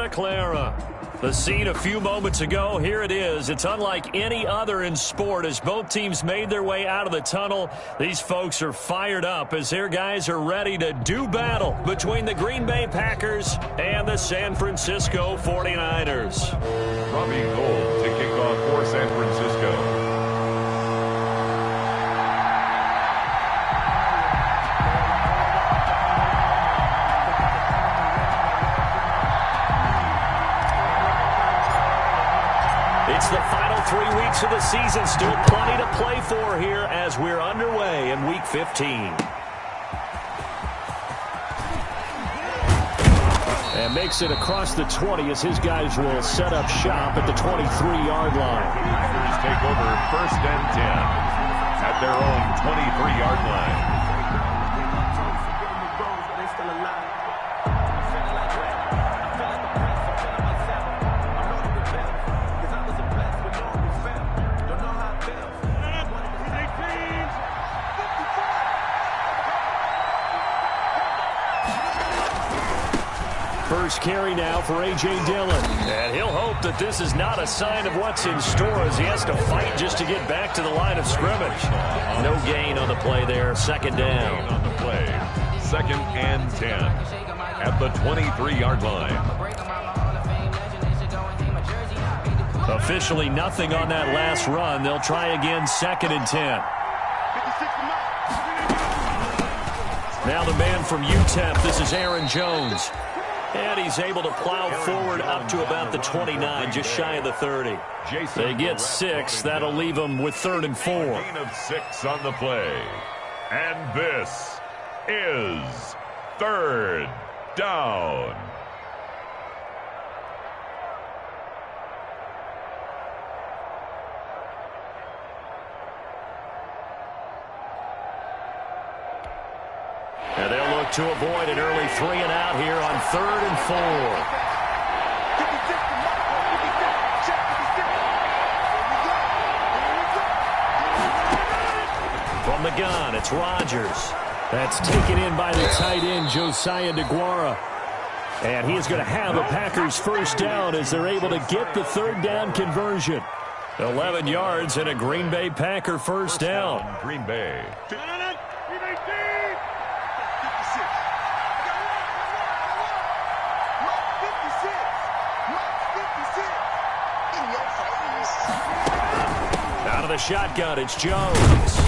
Santa Clara. The scene a few moments ago, here it is. It's unlike any other in sport as both teams made their way out of the tunnel. These folks are fired up as their guys are ready to do battle between the Green Bay Packers and the San Francisco 49ers. Robbie Gould to kick off for San Francisco. It's the final 3 weeks of the season. Still plenty to play for here as we're underway in Week 15. And makes it across the 20 as his guys will set up shop at the 23-yard line. Packers take over 1st and 10 at their own 23-yard line. First carry now for A.J. Dillon. And he'll hope that this is not a sign of what's in store as he has to fight just to get back to the line of scrimmage. No gain on the play there. 2nd down. On the play. 2nd and 10 at the 23-yard line. Officially nothing on that last run. They'll try again 2nd and 10. Now the man from UTEP. This is Aaron Jones. And he's able to plow forward up to about the 29, just shy of the 30. They get 6. That'll leave them with 3rd and 4. Gain of 6 on the play. And this is 3rd down. And they'll look to avoid an early 3 and out here on 3rd and 4. From the gun, it's Rodgers. That's taken in by the tight end, Josiah DeGuara. And he is going to have a Packers 1st down as they're able to get the 3rd down conversion. 11 yards and a Green Bay Packer 1st down. Green Bay. Out of the shotgun, it's Jones.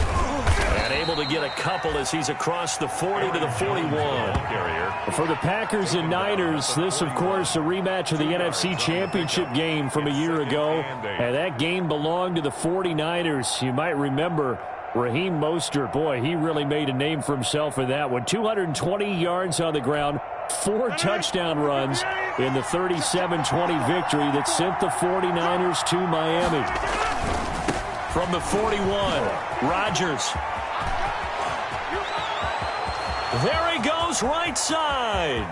And able to get a couple as he's across the 40 to the 41. For the Packers and Niners, this, of course, a rematch of the NFC Championship game from a year ago. And that game belonged to the 49ers. You might remember Raheem Mostert. Boy, he really made a name for himself in that one. 220 yards on the ground, 4 touchdown runs in the 37-20 victory that sent the 49ers to Miami. From the 41, Rodgers. There he goes, right side.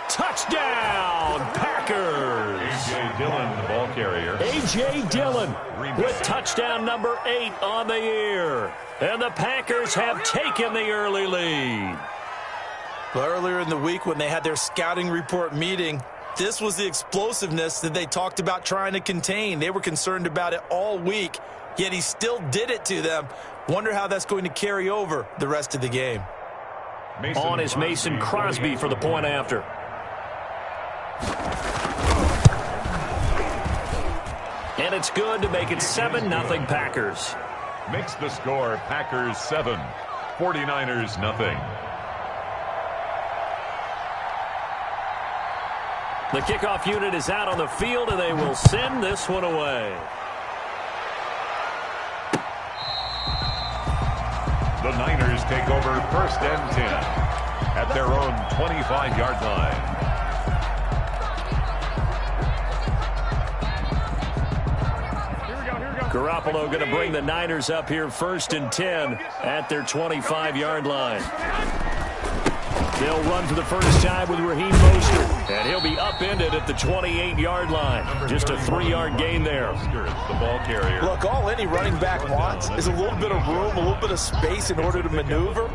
Touchdown, Packers. A.J. Dillon, the ball carrier. A.J. Dillon with touchdown number 8 on the year. And the Packers have taken the early lead. Well, earlier in the week when they had their scouting report meeting, this was the explosiveness that they talked about trying to contain. They were concerned about it all week, yet he still did it to them. Wonder how that's going to carry over the rest of the game. On is Mason Crosby for the point after. And it's good to make it 7-0 Packers. Makes the score Packers 7, 49ers nothing. The kickoff unit is out on the field, and they will send this one away. The Niners take over 1st and 10 at their own 25-yard line. Garoppolo going to bring the Niners up here 1st and 10 at their 25-yard line. They'll run for the first time with Raheem Mostert, and he'll be upended at the 28-yard line. Just a 3-yard gain there. The ball carrier. Look, all any running back wants is a little bit of room, a little bit of space in order to maneuver.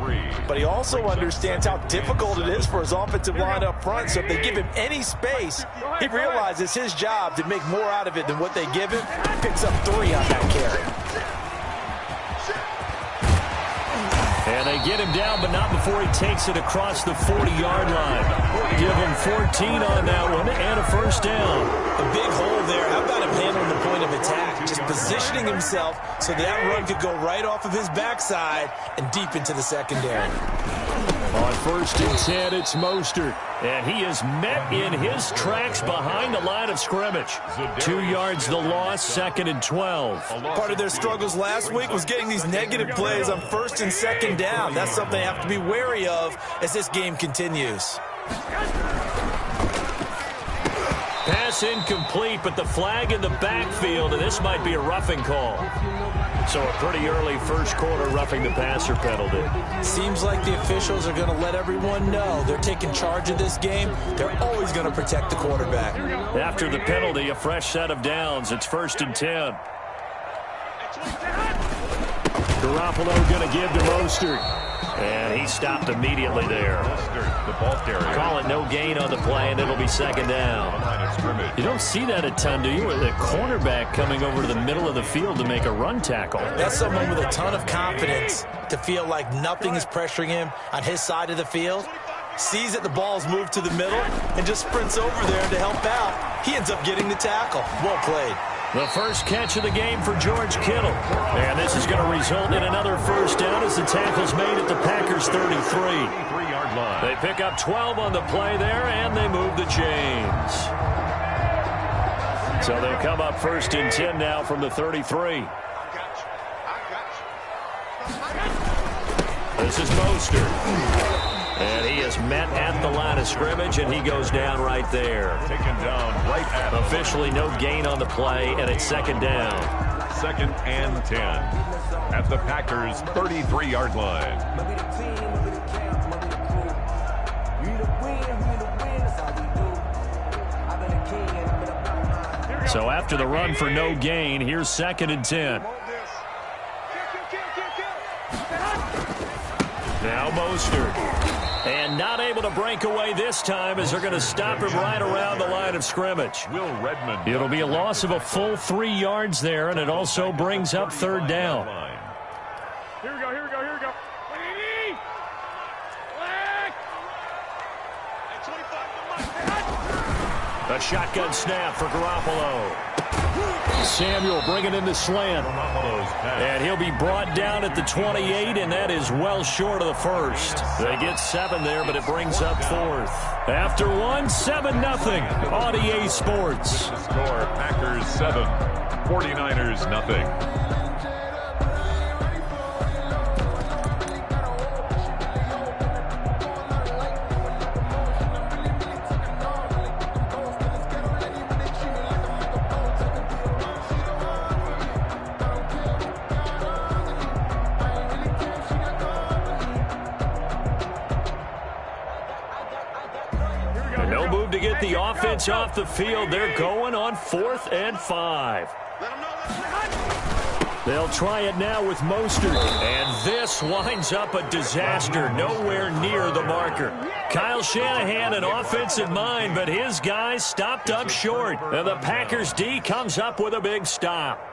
But he also understands how difficult it is for his offensive line up front. So if they give him any space, he realizes his job to make more out of it than what they give him. Picks up 3 on that carry. And they get him down, but not before he takes it across the 40-yard line. Give him 14 on that one and a first down. A big hole there. How about him handling the point of attack? Just positioning himself so that run could go right off of his backside and deep into the secondary. On 1st and 10, it's Mostert. And he is met in his tracks behind the line of scrimmage. 2 yards the loss, 2nd and 12. Part of their struggles last week was getting these negative plays on 1st and 2nd down. That's something they have to be wary of as this game continues. Pass incomplete, but the flag in the backfield, and this might be a roughing call. So a pretty early first quarter roughing the passer penalty. Seems like the officials are going to let everyone know they're taking charge of this game. They're always going to protect the quarterback. After the penalty, a fresh set of downs. It's 1st and 10. Garoppolo going to give to Mostert. And he stopped immediately there. The ball carrier. Call it no gain on the play, and it'll be 2nd down. You don't see that a ton, do you? With a cornerback coming over to the middle of the field to make a run tackle. That's someone with a ton of confidence to feel like nothing is pressuring him on his side of the field. Sees that the ball's moved to the middle and just sprints over there to help out. He ends up getting the tackle. Well played. The first catch of the game for George Kittle. And this is going to result in another first down as the tackle's made at the Packers' 33. 3-yard line. They pick up 12 on the play there, and they move the chains. So they'll come up 1st and 10 now from the 33. This is Mostert. And he is met at the line of scrimmage, and he goes down right there. Taken down right at Officially no gain on the play, and it's 2nd down. 2nd and 10 at the Packers' 33-yard line. So after the run for no gain, here's 2nd and 10. Now Mostert. And not able to break away this time as they're going to stop him right around the line of scrimmage. Will Redmond. It'll be a loss of a full 3 yards there, and it also brings up 3rd down. Here we go. A shotgun snap for Garoppolo. Samuel bringing in the slant. And he'll be brought down at the 28, and that is well short of the first. They get 7 there, but it brings up 4th. After 1, 7-0 on EA Sports. Score, Packers 7, 49ers nothing. To get the offense off the field, they're going on 4th and 5. They'll try it now with Mostert, and this winds up a disaster, nowhere near the marker. Kyle Shanahan, an offensive mind, but his guys stopped up short, and the Packers D comes up with a big stop.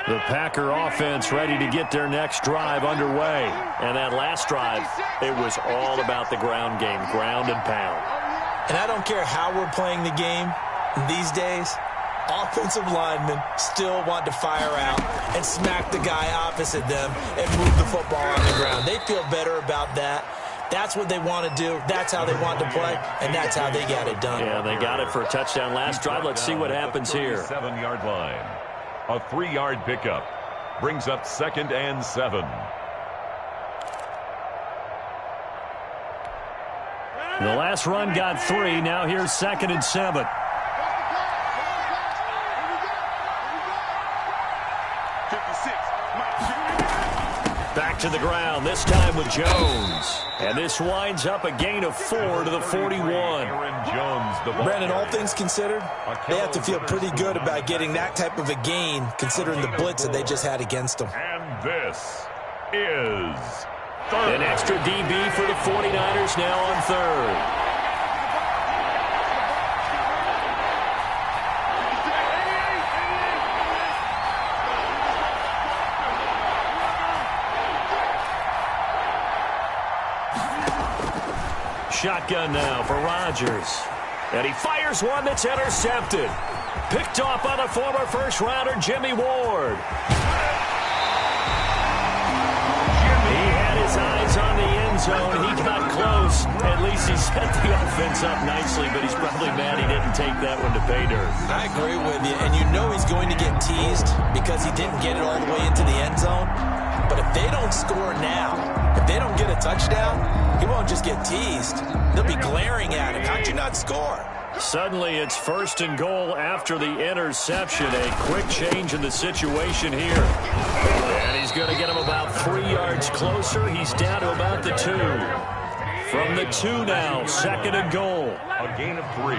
The Packer offense ready to get their next drive underway. And that last drive, it was all about the ground game, ground and pound. And I don't care how we're playing the game these days, offensive linemen still want to fire out and smack the guy opposite them and move the football on the ground. They feel better about that. That's what they want to do. That's how they want to play, and that's how they got it done. Yeah, they got it for a touchdown last drive. Let's see what happens here. 7-yard line. A 3-yard pickup brings up 2nd and 7. The last run got 3. Now here's 2nd and 7. Back to the ground, this time with Jones. And this winds up a gain of 4 to the 41. Brandon, all things considered, they have to feel pretty good about getting that type of a gain, considering the blitz that they just had against them. And this is third. An extra DB for the 49ers now on third. Shotgun now for Rodgers. And he fires one that's intercepted. Picked off by the former first-rounder Jimmy Ward. He had his eyes on the end zone. He got close. At least he set the offense up nicely, but he's probably mad he didn't take that one to pay dirt. I agree with you, and you know he's going to get teased because he didn't get it all the way into the end zone. But if they don't score now, if they don't get a touchdown, he won't just get teased. They'll be glaring at him. How'd you not score? Suddenly, it's 1st and goal after the interception. A quick change in the situation here. And he's going to get him about 3 yards closer. He's down to about the 2. From the 2 now, 2nd and goal. A gain of 3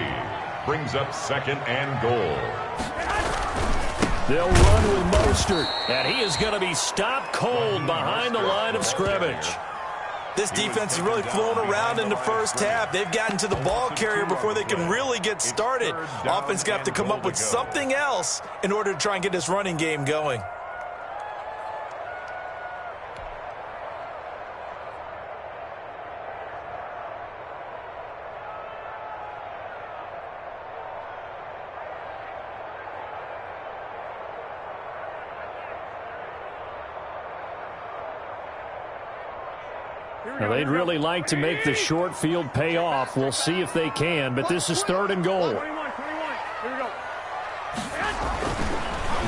brings up 2nd and goal. They'll run with Mostert. And he is going to be stopped cold behind the line of scrimmage. This defense is really flown around in the first half. They've gotten to the ball carrier before they can really get started. Offense going to have to come up with something else in order to try and get this running game going. Now, they'd really like to make the short field pay off. We'll see if they can, but this is 3rd and goal. 21. Here we go.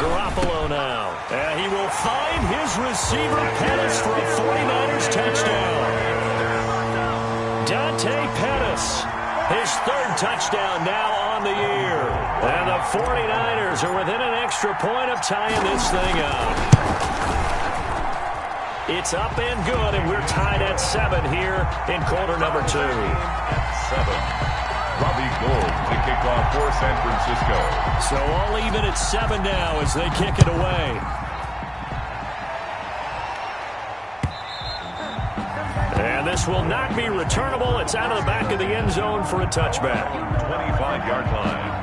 Garoppolo now. And he will find his receiver, Pettis, for a 49ers touchdown. Dante Pettis, his 3rd touchdown now on the year. And the 49ers are within an extra point of tying this thing up. It's up and good, and we're tied at 7 here in quarter number 2. At 7. Robbie Gould to kick off for San Francisco. So all even at 7 now as they kick it away. And this will not be returnable. It's out of the back of the end zone for a touchback. 25-yard line.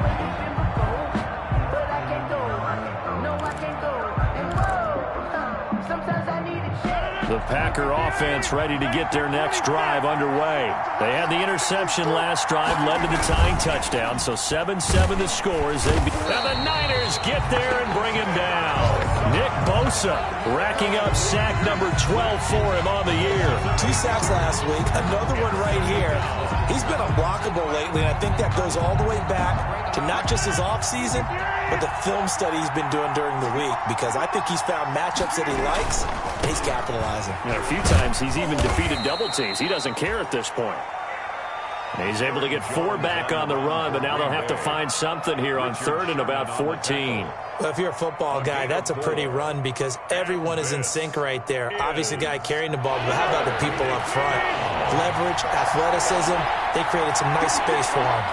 The Packer offense ready to get their next drive underway. They had the interception last drive, led to the tying touchdown, so 7-7 the score as they... And the Niners get there and bring him down. Nick Bosa racking up sack number 12 for him on the year. 2 sacks last week, another one right here. He's been unblockable lately, and I think that goes all the way back to not just his offseason, but the film study he's been doing during the week, because I think he's found matchups that he likes, and he's capitalizing. A few times he's even defeated double teams. He doesn't care at this point. And he's able to get 4 back on the run, but now they'll have to find something here on 3rd and about 14. Well, if you're a football guy, that's a pretty run because everyone is in sync right there. Obviously, the guy carrying the ball, but how about the people up front? Leverage, athleticism, they created some nice space for him.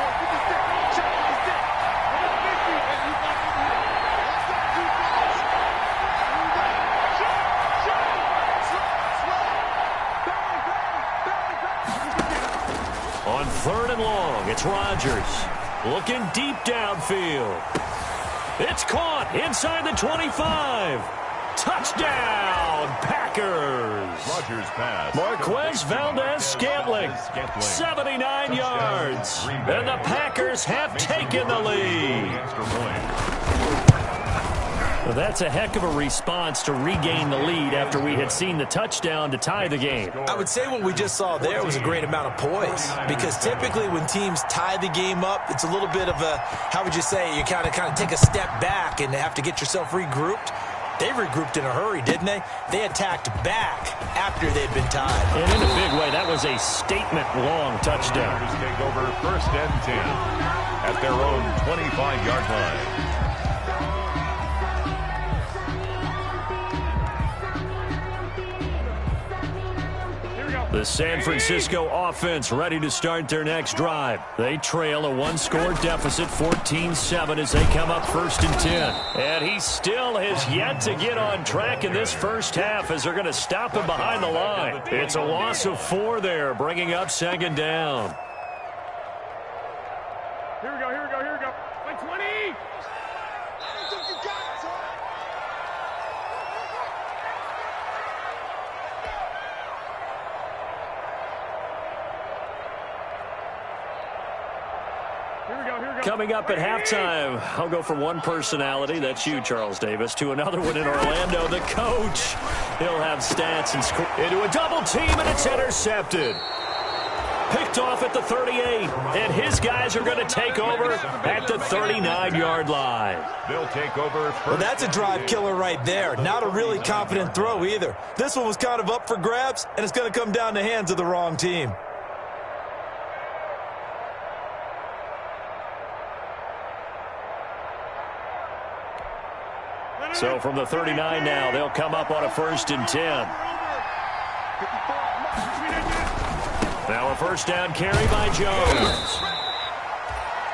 On 3rd and long, it's Rodgers looking deep downfield. It's caught inside the 25. Touchdown, Packers. Rodgers pass. Marquez Valdez-Scantling, 79 yards. And the Packers have taken the lead. Extra point. Well, that's a heck of a response to regain the lead after we had seen the touchdown to tie the game. I would say what we just saw there was a great amount of poise, because typically when teams tie the game up, it's a little bit of a, how would you say, you kind of take a step back and have to get yourself regrouped. They regrouped in a hurry, didn't they? They attacked back after they'd been tied. And in a big way, that was a statement-long touchdown. Packers take over 1st and 10 at their own 25-yard line. The San Francisco offense ready to start their next drive. They trail a one-score deficit, 14-7, as they come up 1st and 10. And he still has yet to get on track in this first half as they're going to stop him behind the line. It's a loss of 4 there, bringing up 2nd down. Here we go, here we go, here we go. 120! Coming up at halftime, I'll go from one personality, that's you, Charles Davis, to another one in Orlando, the coach. He'll have stats and score into a double team, and it's intercepted. Picked off at the 38, and his guys are going to take over at the 39-yard line. They'll take over. Well, that's a drive killer right there. Not a really confident throw either. This one was kind of up for grabs, and it's going to come down the hands of the wrong team. So from the 39 now, they'll come up on a 1st and 10. Now a 1st down carry by Jones.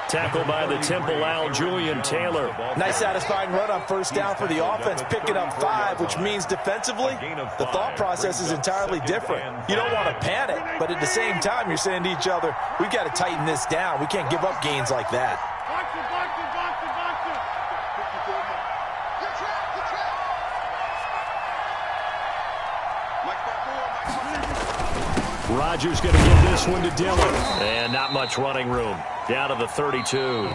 Tackled by the Temple Al Julian Taylor. Nice satisfying run on 1st down for the offense, picking up 5, which means defensively, the thought process is entirely different. You don't want to panic, but at the same time, you're saying to each other, we've got to tighten this down. We can't give up gains like that. Rodgers going to give this one to Dillon. And not much running room. Down to the 32. The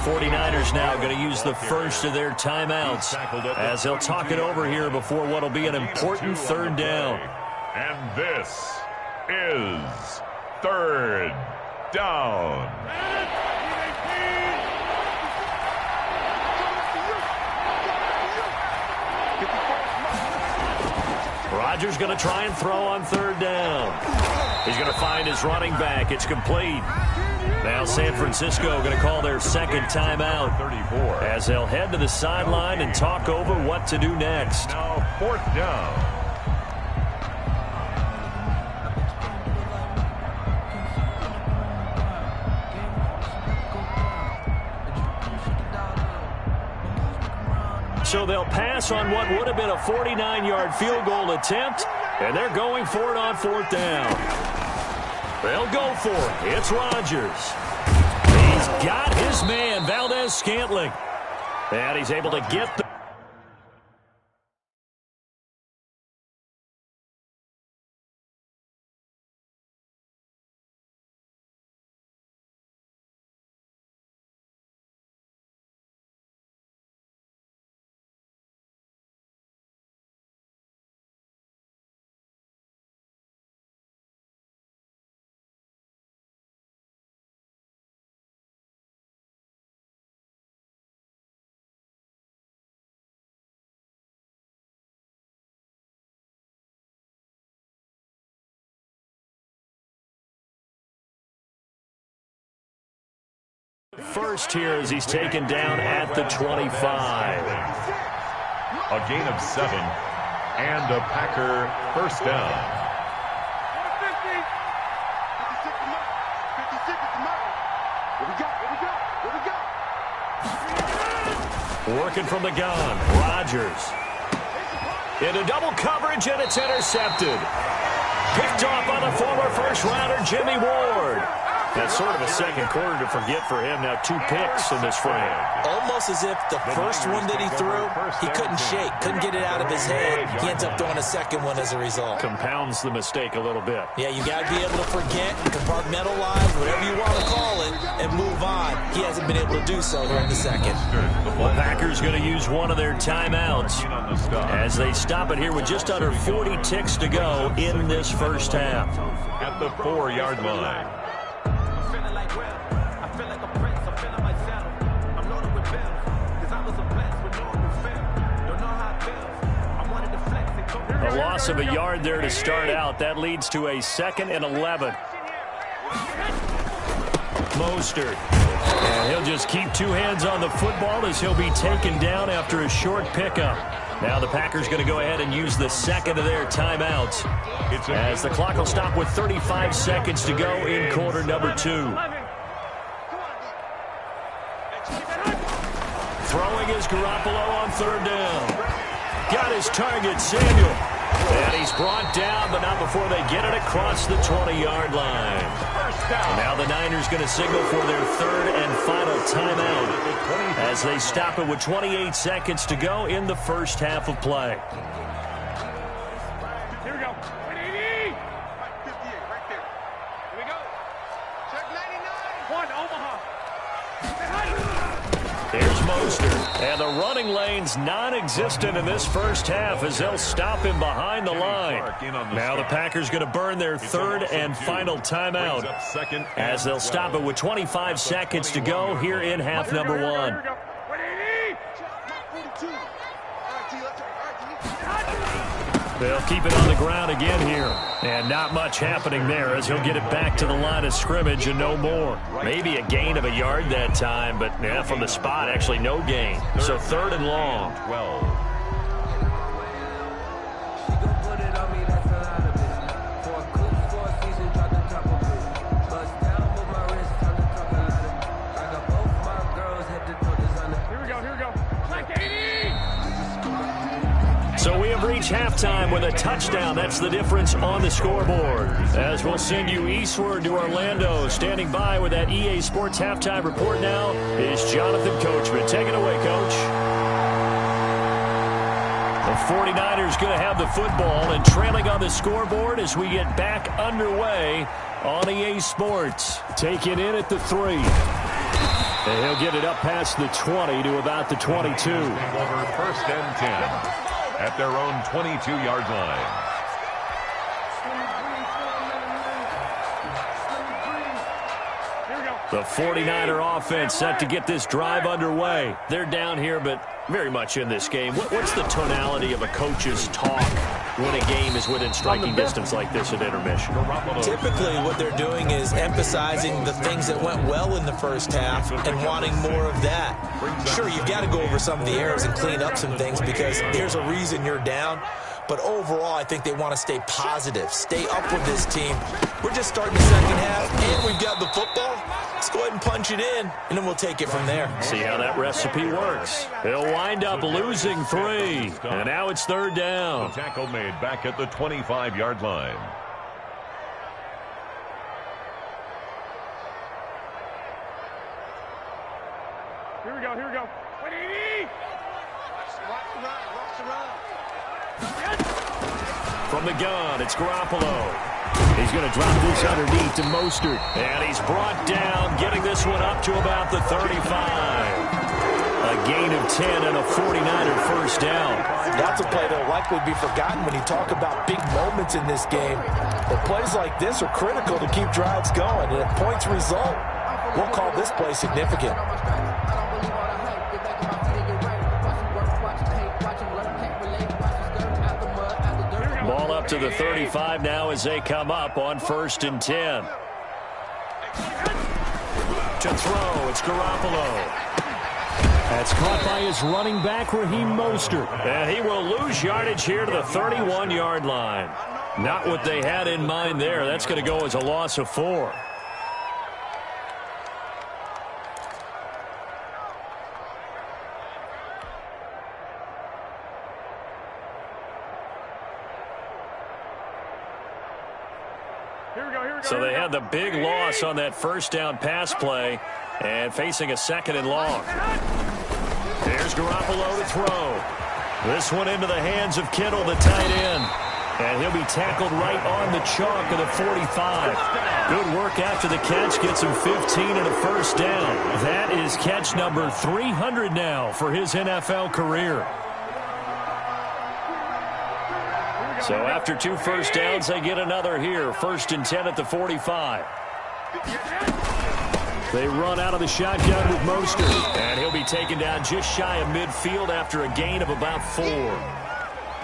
49ers now going to use the first of their timeouts as they'll talk it over here before what will be an important 3rd down. And this is 3rd down. Rodgers going to try and throw on 3rd down. He's going to find his running back. It's complete. Now San Francisco going to call their 2nd timeout 34 as they'll head to the sideline and talk over what to do next. Now 4th down. So they'll pass on what would have been a 49-yard field goal attempt, and they're going for it on 4th down. They'll go for it. It's Rodgers. He's got his man, Valdez-Scantling. And he's able to get the... First here as he's taken down at the 25. A gain of 7 and a Packer 1st down. Working from the gun, Rodgers. Into double coverage, and it's intercepted. Picked off by the former first-rounder Jimmy Ward. That's sort of a second quarter to forget for him. Now 2 picks in this frame. Almost as if the first one that he threw, he couldn't shake, couldn't get it out of his head. He ends up throwing a second one as a result. Compounds the mistake a little bit. Yeah, you got to be able to forget, compartmentalize, whatever you want to call it, and move on. He hasn't been able to do so here in the second. The Packers going to use one of their timeouts as they stop it here with just under 40 ticks to go in this first half. At the 4-yard line. A loss of a yard there to start out. That leads to a 2nd and 11. Mostert And he'll just keep two hands on the football as he'll be taken down after a short pickup. Now the Packers going to go ahead and use the second of their timeouts as the clock will stop with 35 seconds to go in quarter number 2. Throwing is Garoppolo on third down. Got his target, Samuel. And he's brought down, but not before they get it across the 20-yard line. And now the Niners going to signal for their third and final timeout as they stop it with 28 seconds to go in the first half of play. Here we go. 180. Right 58, right there. Here we go. Check 99. 1, Omaha. Here's Mostert. And the running lane's non-existent in this first half as they'll stop him behind the line. Now the Packers going to burn their third and final timeout as they'll stop it with 25 seconds to go here in half number 1. 180. They'll keep it on the ground again here. And not much happening there as he'll get it back to the line of scrimmage and no more. Maybe a gain of a yard that time, but yeah, from the spot, actually no gain. So third and long. 12. So we have reached halftime with a touchdown. That's the difference on the scoreboard. As we'll send you eastward to Orlando. Standing by with that EA Sports halftime report now is Jonathan Coachman. Take it away, Coach. The 49ers going to have the football and trailing on the scoreboard as we get back underway on EA Sports. Take it in at the 3. And he'll get it up past the 20 to about the 22. Over first and 10. At their own 22-yard line. The 49er offense set to get this drive underway. They're down here, but very much in this game. What's the tonality of a coach's talk when a game is within striking distance like this at intermission? Typically what they're doing is emphasizing the things that went well in the first half and wanting more of that. Sure, you've got to go over some of the errors and clean up some things because there's a reason you're down. But overall, I think they want to stay positive, stay up with this team. We're just starting the second half, and we've got the football. Let's go ahead and punch it in, and then we'll take it from there. See how that recipe works. They'll wind up losing 3, and now it's third down. The tackle made back at the 25-yard line. Here we go. 180. Watch the run. From the gun, it's Garoppolo. He's going to drop this underneath to Mostert. And he's brought down, getting this one up to about the 35. A gain of 10 and a 49er first down. That's a play that will likely be forgotten when you talk about big moments in this game. But plays like this are critical to keep drives going. And if points result, we'll call this play significant. Ball up to the 35 now as they come up on first and 10. To throw, it's Garoppolo. That's caught by his running back, Raheem Mostert. And he will lose yardage here to the 31-yard line. Not what they had in mind there. That's going to go as a loss of 4. So they had the big loss on that first down pass play and facing a second and long. Here's Garoppolo to throw. This one into the hands of Kittle, the tight end. And he'll be tackled right on the chalk of the 45. Good work after the catch. Gets him 15 and a first down. That is catch number 300 now for his NFL career. So after 2 first downs, they get another here. First and 10 at the 45. They run out of the shotgun with Mostert. And he'll be taken down just shy of midfield after a gain of about 4.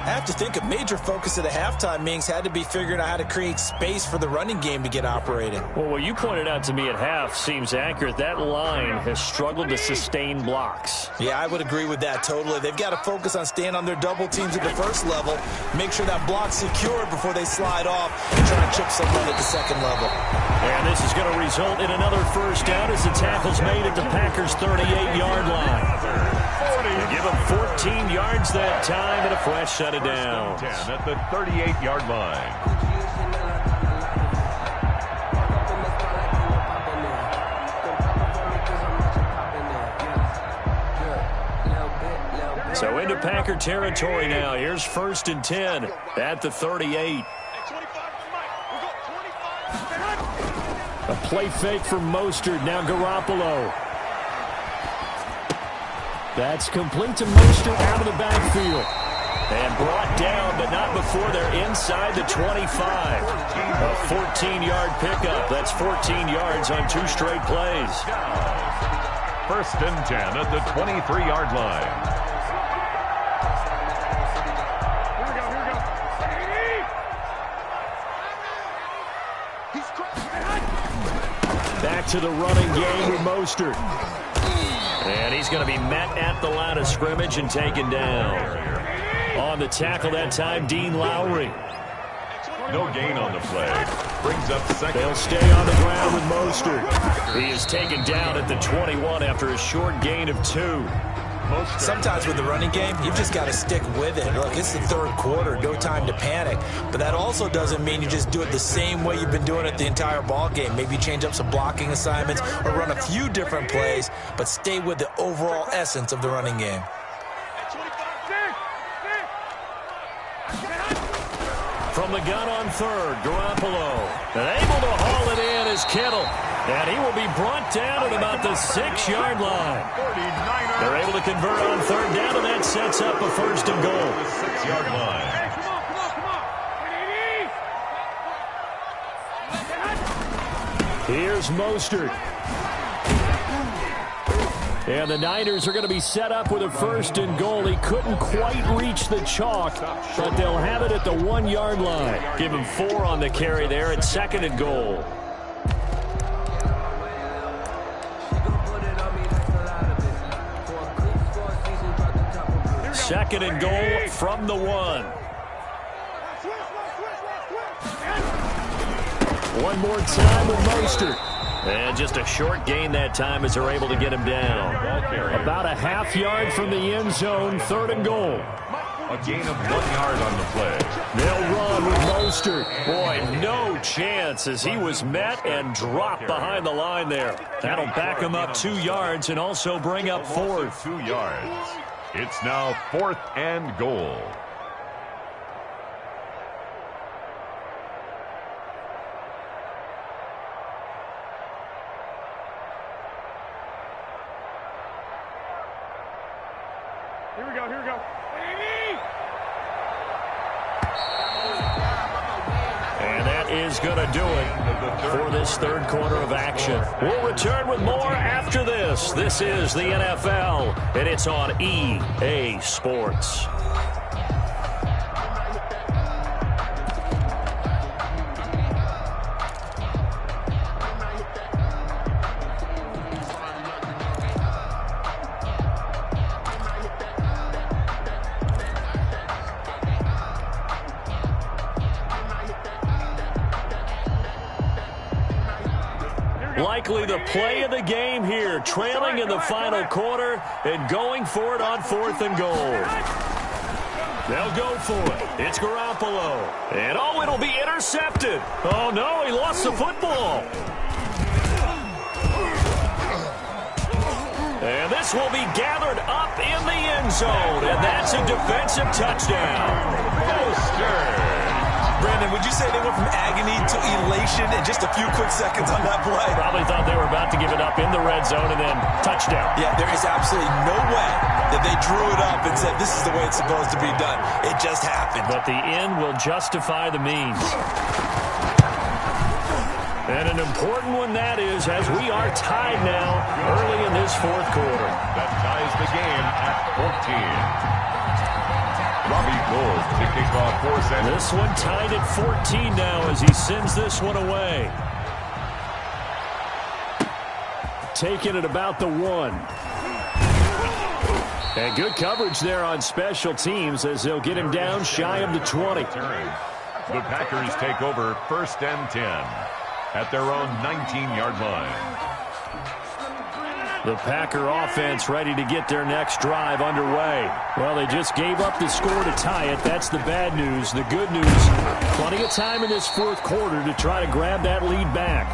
I have to think a major focus of the halftime meetings had to be figuring out how to create space for the running game to get operating. Well, what you pointed out to me at half seems accurate. That line has struggled to sustain blocks. Yeah, I would agree with that totally. They've got to focus on staying on their double teams at the first level, make sure that block's secured before they slide off and try to chip someone at the second level. And this is going to result in another first down as the tackle's made at the Packers' 38-yard line. They give them 14 yards that time and a fresh set of downs. 10 at the 38-yard line. So into Packer territory now. Here's 1st and 10 at the 38. A play fake from Mostert. Now Garoppolo. That's complete to Mostert out of the backfield. And brought down, but not before they're inside the 25. A 14-yard pickup. That's 14 yards on 2 straight plays. 1st and 10 at the 23-yard line. Back to the running game with Mostert. And he's going to be met at the line of scrimmage and taken down. On the tackle that time, Dean Lowry. No gain on the play. Brings up second. They'll stay on the ground with Mostert. He is taken down at the 21 after a short gain of 2. Sometimes with the running game, you've just got to stick with it. Look, it's the 3rd quarter, no time to panic. But that also doesn't mean you just do it the same way you've been doing it the entire ball game. Maybe change up some blocking assignments or run a few different plays, but stay with the overall essence of the running game. From the gun on 3rd, Garoppolo. And able to haul it in is Kittle. And he will be brought down at about the 6-yard line. They're able to convert on 3rd down, and that sets up a 1st and goal. 6-yard line. Here's Mostert. And the Niners are going to be set up with a 1st and goal. He couldn't quite reach the chalk, but they'll have it at the 1-yard line. Give him 4 on the carry there at 2nd and goal. Second and goal from the 1. One more time with Mostert. And just a short gain that time as they're able to get him down. About a half yard from the end zone, 3rd and goal. A gain of 1 yard on the play. They'll run with Mostert. Boy, no chance as he was met and dropped behind the line there. That'll back him up 2 yards and also bring up 4th. 2 yards. It's now 4th and goal. Here we go, here we go. And that is going to do it for this 3rd quarter of action. We'll return with more after this. This is the NFL, and it's on EA Sports. Likely the play of the game here, trailing in the final quarter and going for it on 4th and goal. They'll go for it. It's Garoppolo. And oh, it'll be intercepted. Oh no, he lost the football. And this will be gathered up in the end zone, and that's a defensive touchdown. Brandon, would you say they went from agony to elation in just a few quick seconds on that play? Probably thought they were about to give it up in the red zone and then touchdown. Yeah, there is absolutely no way that they drew it up and said this is the way it's supposed to be done. It just happened. But the end will justify the means. And an important one that is, as we are tied now early in this 4th quarter. That ties the game at 14. Robbie Gould to kick off fourth and this one tied at 14 now as he sends this one away. Taking it about the 1. And good coverage there on special teams as they'll get him down shy of the 20. The Packers take over first and 10 at their own 19-yard line. The Packer offense ready to get their next drive underway. Well, they just gave up the score to tie it. That's the bad news. The good news, plenty of time in this fourth quarter to try to grab that lead back.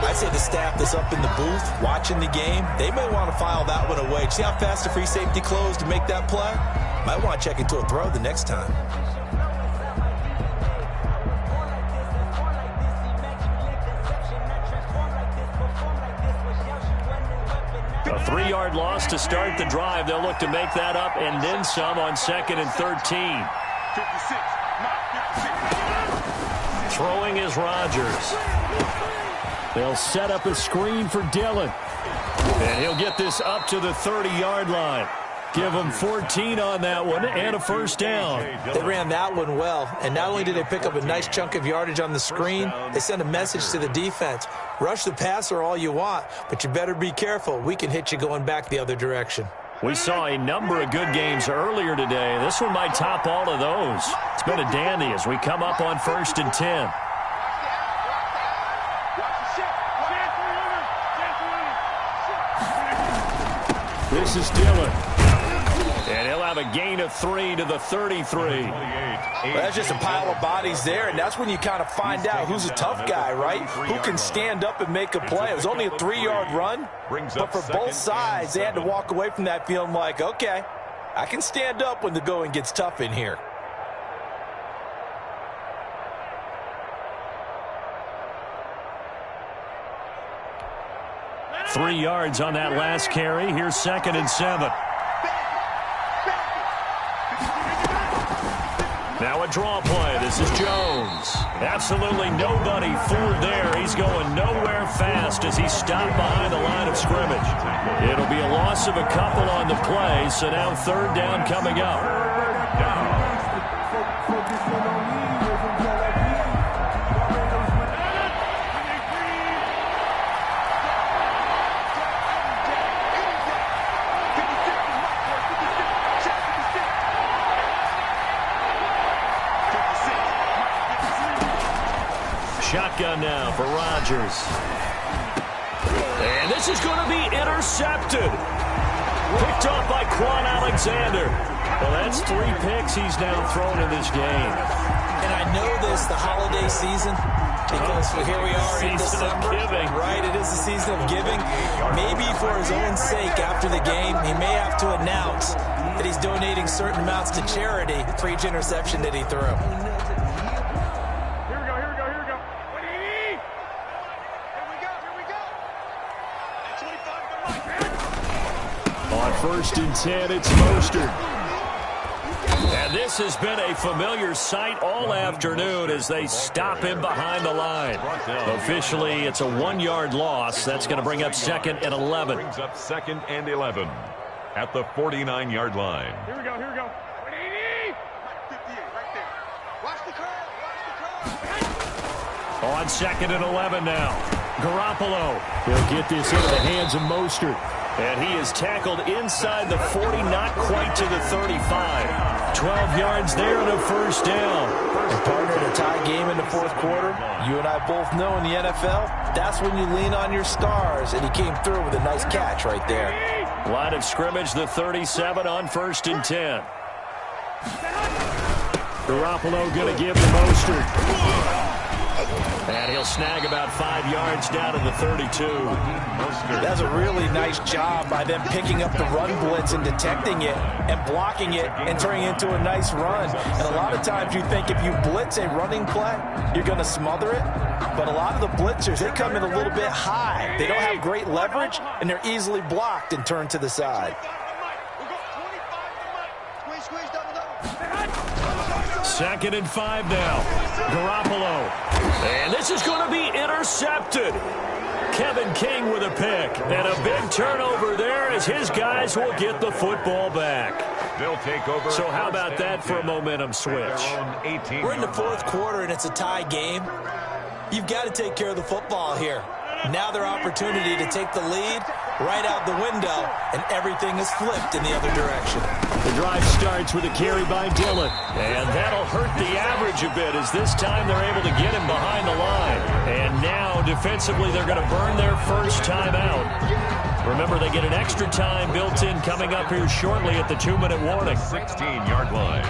I say the staff that's up in the booth watching the game, they may want to file that one away. See how fast the free safety closed to make that play? Might want to check into a throw the next time. A 3-yard loss to start the drive. They'll look to make that up and then some on 2nd and 13. 56. Throwing is Rodgers. They'll set up a screen for Dillon. And he'll get this up to the 30-yard line. Give them 14 on that one and a first down. They ran that one well, and not only did they pick up a nice chunk of yardage on the screen, they sent a message to the defense. Rush the passer all you want, but you better be careful. We can hit you going back the other direction. We saw a number of good games earlier today. This one might top all of those. It's been a dandy as we come up on 1st and 10. This is Dillon. And he'll have a gain of 3 to the 33. Well, that's just a pile of bodies there, and that's when you kind of find out who's a tough guy, right? Who can stand up and make a play. It was only a 3-yard run, but for both sides, they had to walk away from that feeling like, okay, I can stand up when the going gets tough in here. Three yards on that last carry. Here's 2nd and 7. Now a draw play. This is Jones. Absolutely nobody fooled there. He's going nowhere fast as he's stopped behind the line of scrimmage. It'll be a loss of a couple on the play, so now 3rd down coming up. Shotgun now for Rodgers. And this is going to be intercepted. Picked off by Quan Alexander. Well, that's 3 picks he's now thrown in this game. And I know this, the holiday season, because here we are in December. Right, it is the season of giving. Maybe for his own sake after the game, he may have to announce that he's donating certain amounts to charity for each interception that he threw. On 1st and 10, it's Mostert. And this has been a familiar sight all afternoon as they stop him behind the line. Officially, it's a 1-yard loss. That's going to bring up 2nd and 11. Brings up 2nd and 11 at the 49-yard line. Here we go. 58, right there. Watch the curve. On 2nd and 11 now. Garoppolo. He'll get this into the hands of Mostert. And he is tackled inside the 40, not quite to the 35. 12 yards there and a first down. And partner, in a tie game in the fourth quarter, you and I both know in the NFL, that's when you lean on your stars, and he came through with a nice catch right there. Line of scrimmage, the 37 on 1st and 10. Garoppolo going to give to Mostert. And he'll snag about 5 yards down to the 32. That's a really nice job by them picking up the run blitz and detecting it and blocking it and turning it into a nice run. And a lot of times you think if you blitz a running play, you're going to smother it. But a lot of the blitzers, they come in a little bit high. They don't have great leverage, and they're easily blocked and turned to the side. 2nd and 5 now. Garoppolo. And this is going to be intercepted. Kevin King with a pick. And a big turnover there as his guys will get the football back. They'll take over. So how about that for a momentum switch? We're in the fourth quarter, and it's a tie game. You've got to take care of the football here. Now their opportunity to take the lead right out the window, and everything is flipped in the other direction. The drive starts with a carry by Dillon. And that'll hurt the average a bit as this time they're able to get him behind the line. And now, defensively, they're going to burn their first time out. Remember, they get an extra time built in coming up here shortly at the 2-minute warning. 16-yard line.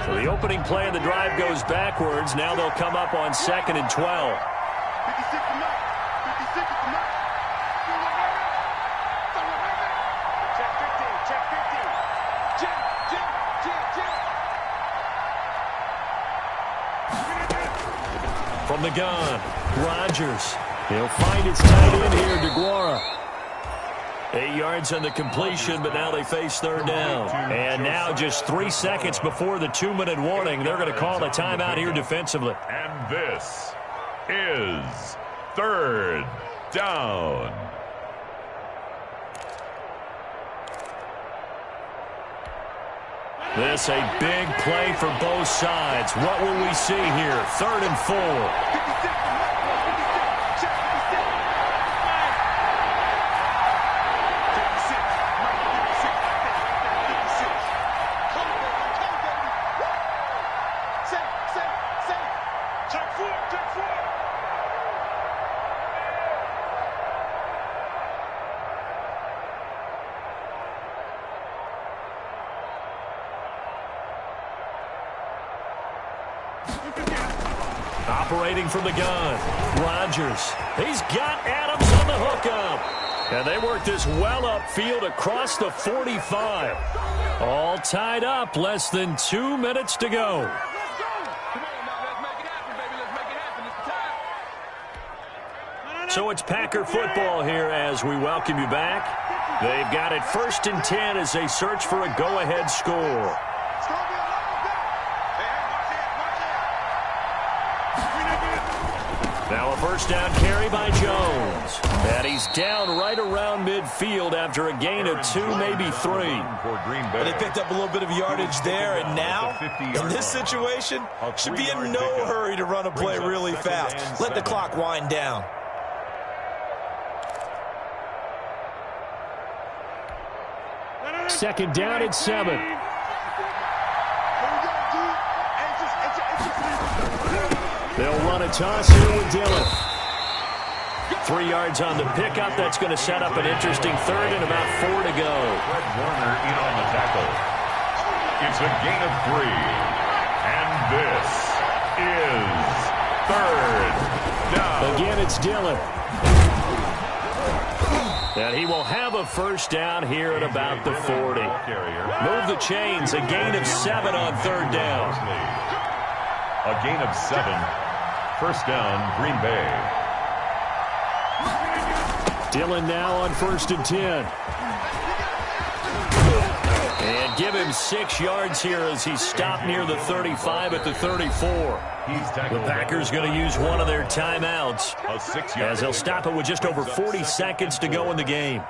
The opening play of the drive goes backwards. Now they'll come up on 2nd and 12. 56 to nothing. 56 to nothing. Check 15. Check 15. Check. From the gun, Rodgers. He'll find his tight end here, DeGuara. 8 yards on the completion, but now they face third down. And now just 3 seconds before the 2-minute warning, they're going to call a timeout here defensively. And this is third down. This a big play for both sides. What will we see here? 3rd and 4. Operating from the gun, Rodgers. He's got Adams on the hookup. And they work this well upfield across the 45. All tied up, less than 2 minutes to go. So it's Packer football here as we welcome you back. They've got it 1st and 10 as they search for a go-ahead score. Now a first down carry by Jones. And he's down right around midfield after a gain of 2, maybe 3. But they picked up a little bit of yardage there, and now, in this situation, should be in no hurry to run a play really fast. Let the clock wind down. Second down at 7. They'll run a toss here with Dillon. 3 yards on the pickup. That's going to set up an interesting 3rd and about 4 to go. Fred Warner in on the tackle. It's a gain of 3. And this is third down. Again, it's Dillon. And he will have a first down here at about the 40. Move the chains. A gain of 7 on 3rd down. A gain of 7. First down, Green Bay. Dillon now on 1st and 10. And give him 6 yards here as he's stopped near the 35 at the 34. The Packers going to use one of their timeouts as they'll stop it with just over 40 seconds to go in the game.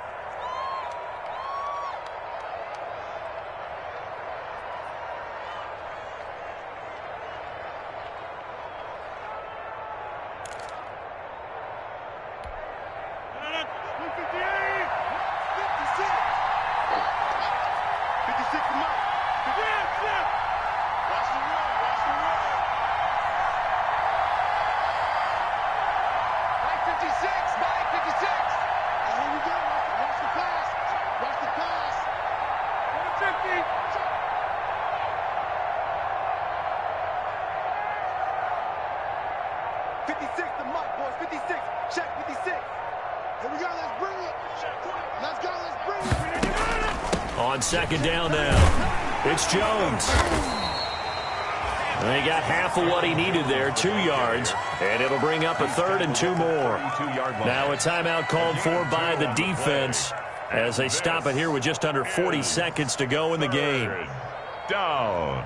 56, the mark, boys. 56. Check 56. Here we go. Let's bring it. Let's go. Let's bring it. On second down now, it's Jones. And he got half of what he needed there, 2 yards, and it'll bring up a 3rd and 2 more. Now a timeout called for by the defense as they stop it here with just under 40 seconds to go in the game. Down.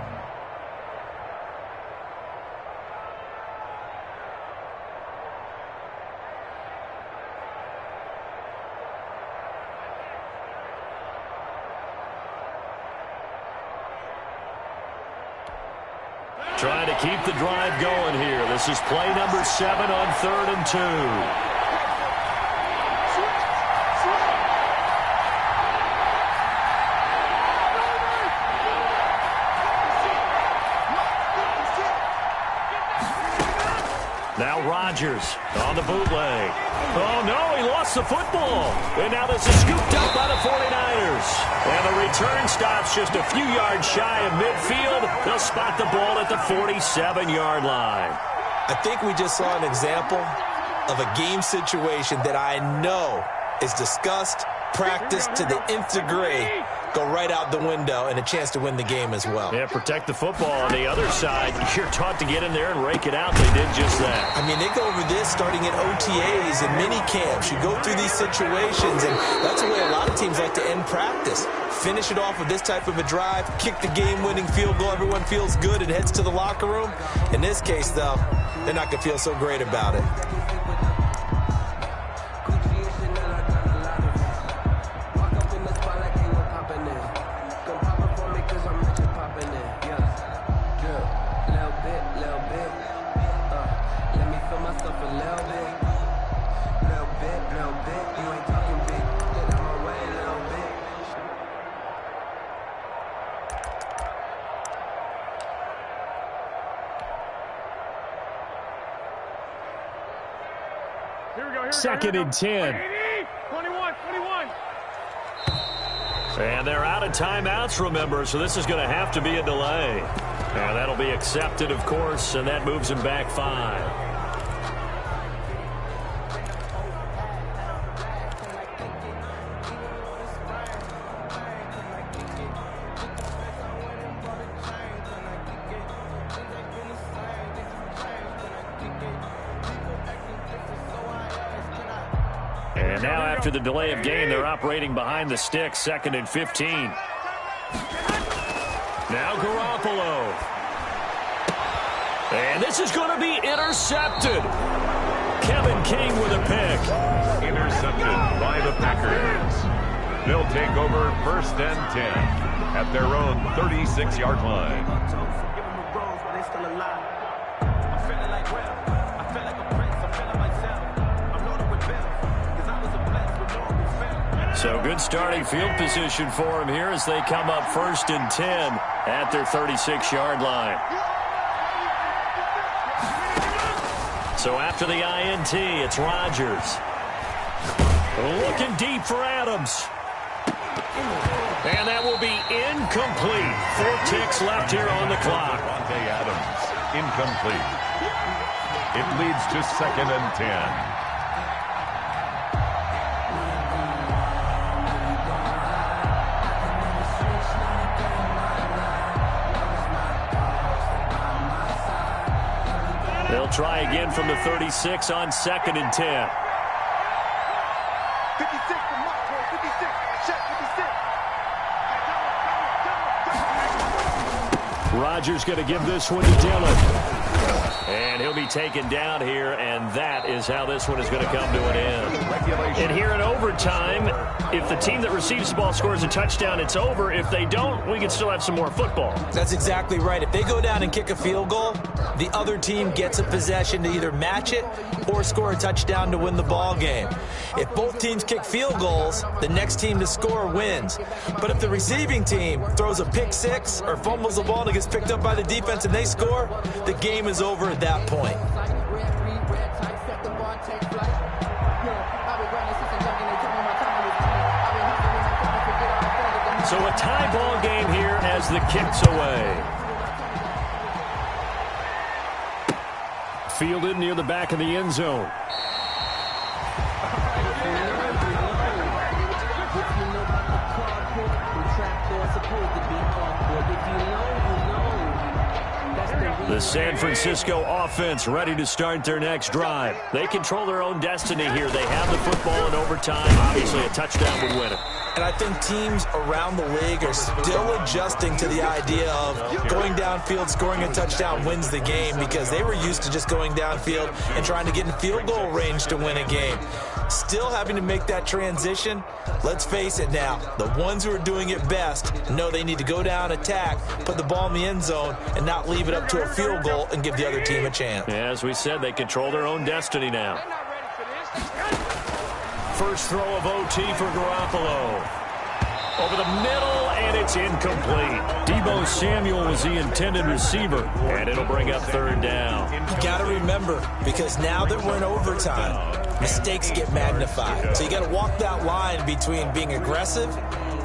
Trying to keep the drive going here. This is play number 7 on 3rd and 2. Now Rodgers on the bootleg. Oh, no, he lost the football. And now this is scooped up by the 49ers. And the return stops just a few yards shy of midfield. They'll spot the ball at the 47-yard line. I think we just saw an example of a game situation that I know is discussed, practiced to the nth degree, go right out the window, and a chance to win the game as well. Yeah, protect the football. On the other side, you're taught to get in there and rake it out. They did just that. I mean, they go over this starting in OTAs and mini camps. You go through these situations, and that's the way a lot of teams like to end practice. Finish it off with this type of a drive, kick the game-winning field goal. Everyone feels good and heads to the locker room. In this case, though, they're not going to feel so great about it. Second and 10. 21. And they're out of timeouts, remember, so this is going to have to be a delay. And that'll be accepted, of course, and that moves him back 5. And now after the delay of game, they're operating behind the sticks, 2nd and 15. Now Garoppolo. And this is going to be intercepted. Kevin King with a pick. Intercepted by the Packers. They'll take over 1st and 10 at their own 36-yard line. So good starting field position for him here as they come up 1st and 10 at their 36-yard line. So after the INT, it's Rodgers. Looking deep for Adams. And that will be incomplete. 4 ticks left here on the clock. Adams, incomplete. It leads to 2nd and 10. They'll try again from the 36 on 2nd and 10. 56, the mark, boy. 56. Check 56. Rodgers going to give this one to Dillon. And he'll be taken down here, and that is how this one is going to come to an end. And here in overtime, if the team that receives the ball scores a touchdown, it's over. If they don't, we can still have some more football. That's exactly right. If they go down and kick a field goal, the other team gets a possession to either match it or score a touchdown to win the ball game. If both teams kick field goals, the next team to score wins. But if the receiving team throws a pick six or fumbles the ball and it gets picked up by the defense and they score, the game is over at that point. So a tie ball game here as the kick's away. fielded near the back of the end zone. The San Francisco offense ready to start their next drive. They control their own destiny here. They have the football in overtime. Obviously, a touchdown would win it. And I think teams around the league are still adjusting to the idea of going downfield, scoring a touchdown wins the game, because they were used to just going downfield and trying to get in field goal range to win a game. Still having to make that transition. Let's face it now, the ones who are doing it best know they need to go down, attack, put the ball in the end zone, and not leave it up to a field goal and give the other team a chance. Yeah, as we said, they control their own destiny now. First throw of OT for Garoppolo. Over the middle, and it's incomplete. Deebo Samuel was the intended receiver, and it'll bring up third down. You got to remember, because now that we're in overtime, mistakes get magnified. So you got to walk that line between being aggressive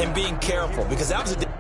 and being careful, because that was a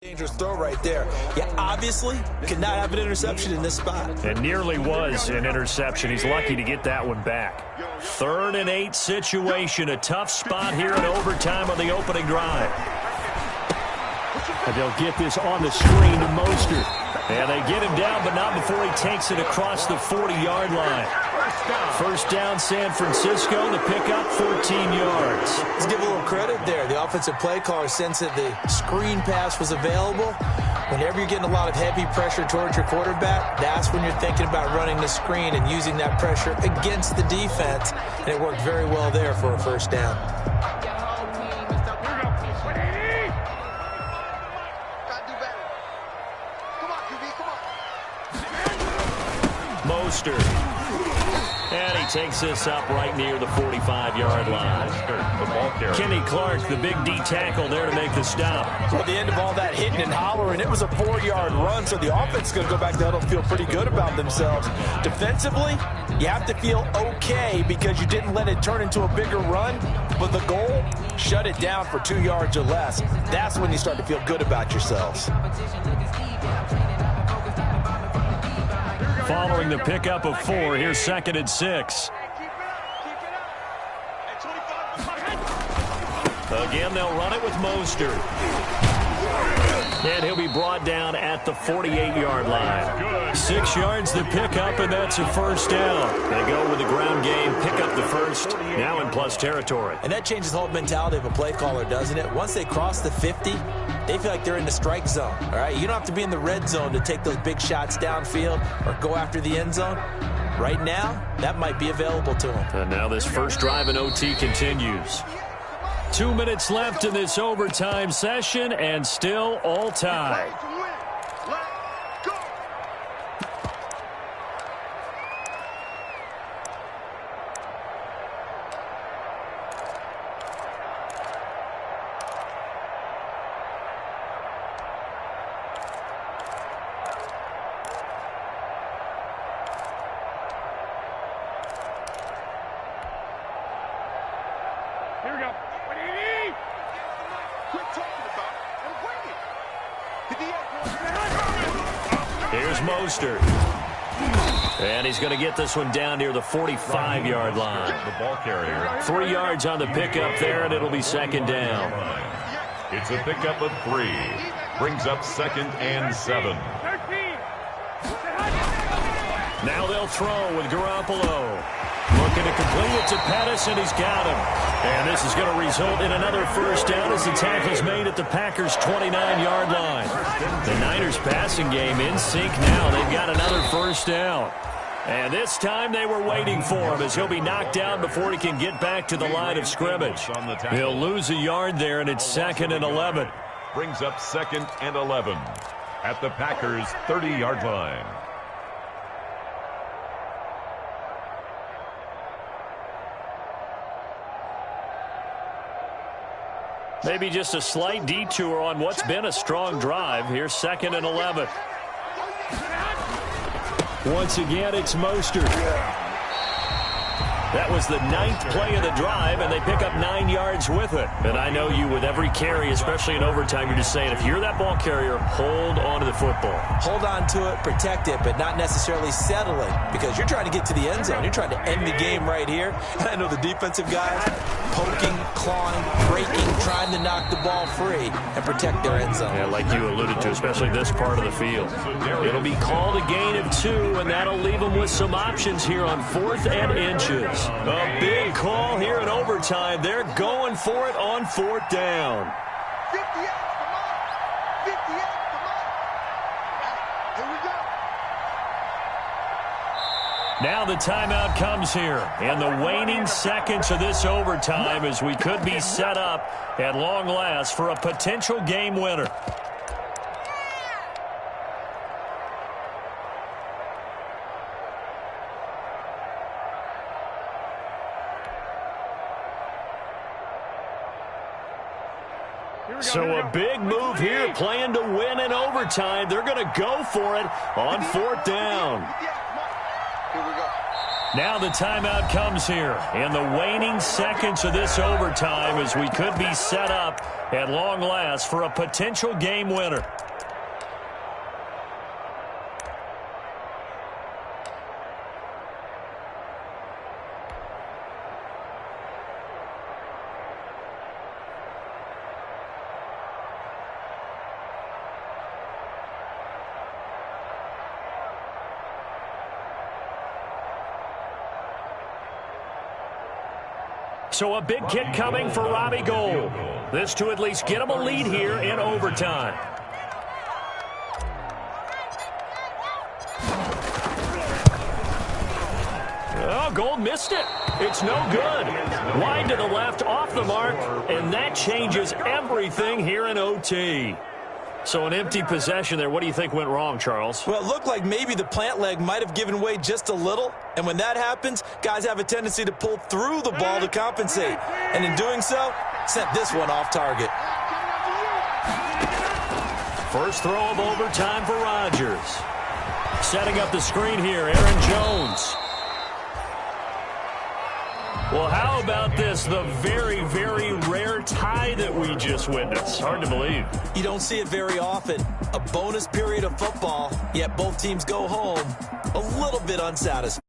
dangerous throw right there. Yeah, obviously could not have an interception in this spot. It nearly was an interception. He's lucky to get that one back. 3rd and 8 situation. A tough spot here in overtime on the opening drive. And they'll get this on the screen to Mostert. And they get him down, but not before he takes it across the 40-yard line. First down, San Francisco. The pickup, 14 yards. Let's give a little credit there. The offensive play caller sensed that the screen pass was available. Whenever you're getting a lot of heavy pressure towards your quarterback, that's when you're thinking about running the screen and using that pressure against the defense. And it worked very well there for a first down. Mostert. And he takes this up right near the 45-yard line. Kenny Clark, the big D tackle there to make the stop. At the end of all that hitting and hollering, it was a 4-yard run, so the offense is going to go back to huddle and feel pretty good about themselves. Defensively, you have to feel okay because you didn't let it turn into a bigger run, but the goal, shut it down for 2 yards or less. That's when you start to feel good about yourselves. Following the pickup of 4, here's 2nd and 6. Again, they'll run it with Mostert. And he'll be brought down at the 48-yard line. 6 yards the pickup, and that's a first down. They go with the ground game, pick up the first, now in plus territory. And that changes the whole mentality of a play caller, doesn't it? Once they cross the 50, they feel like they're in the strike zone, all right? You don't have to be in the red zone to take those big shots downfield or go after the end zone. Right now, that might be available to them. And now this first drive in OT continues. 2 minutes left in this overtime session, and still all tied. Here we go. Quit talking about and wait it. Here's Mostert. And he's going to get this one down near the 45-yard line. The ball carrier. 3 yards on the pickup there, and it'll be 2nd down. It's a pickup of 3. Brings up 2nd and 7. Now they'll throw with Garoppolo. Looking to complete it to Pettis, and he's got him. And this is going to result in another first down as the tackle's made at the Packers' 29-yard line. The Niners passing game in sync now. They've got another first down. And this time they were waiting for him as he'll be knocked down before he can get back to the line of scrimmage. He'll lose a yard there, and it's 2nd and 11. Brings up 2nd and 11 at the Packers' 30-yard line. Maybe just a slight detour on what's been a strong drive. Here's 2nd and 11. Once again, it's Mostert. That was the 9th play of the drive, and they pick up 9 yards with it. And I know you, with every carry, especially in overtime, you're just saying, if you're that ball carrier, hold on to the football. Hold on to it, protect it, but not necessarily settle it, because you're trying to get to the end zone. You're trying to end the game right here. And I know the defensive guys poking, clawing, breaking, trying to knock the ball free and protect their end zone. Yeah, like you alluded to, especially this part of the field. It'll be called a gain of 2, and that'll leave them with some options here on 4th and inches. A big call here in overtime. They're going for it on 4th down. 58, come on. 58, come on. Here we go. Now the timeout comes here. And the waning seconds of this overtime as we could be set up at long last for a potential game winner. So a big move here, playing to win in overtime. They're going to go for it on 4th down. Here we go. Now the timeout comes here. And the waning seconds of this overtime as we could be set up at long last for a potential game winner. So a big kick coming for Robbie Gould. This to at least get him a lead here in overtime. Oh, Gould missed it. It's no good. Wide to the left, off the mark, and that changes everything here in OT. So an empty possession there. What do you think went wrong, Charles? Well, it looked like maybe the plant leg might have given way just a little. And when that happens, guys have a tendency to pull through the ball to compensate. And in doing so, sent this one off target. First throw of overtime for Rodgers. Setting up the screen here, Aaron Jones. Well, how about this? The very, very rare tie that we just witnessed. Hard to believe. You don't see it very often. A bonus period of football, yet both teams go home a little bit unsatisfied.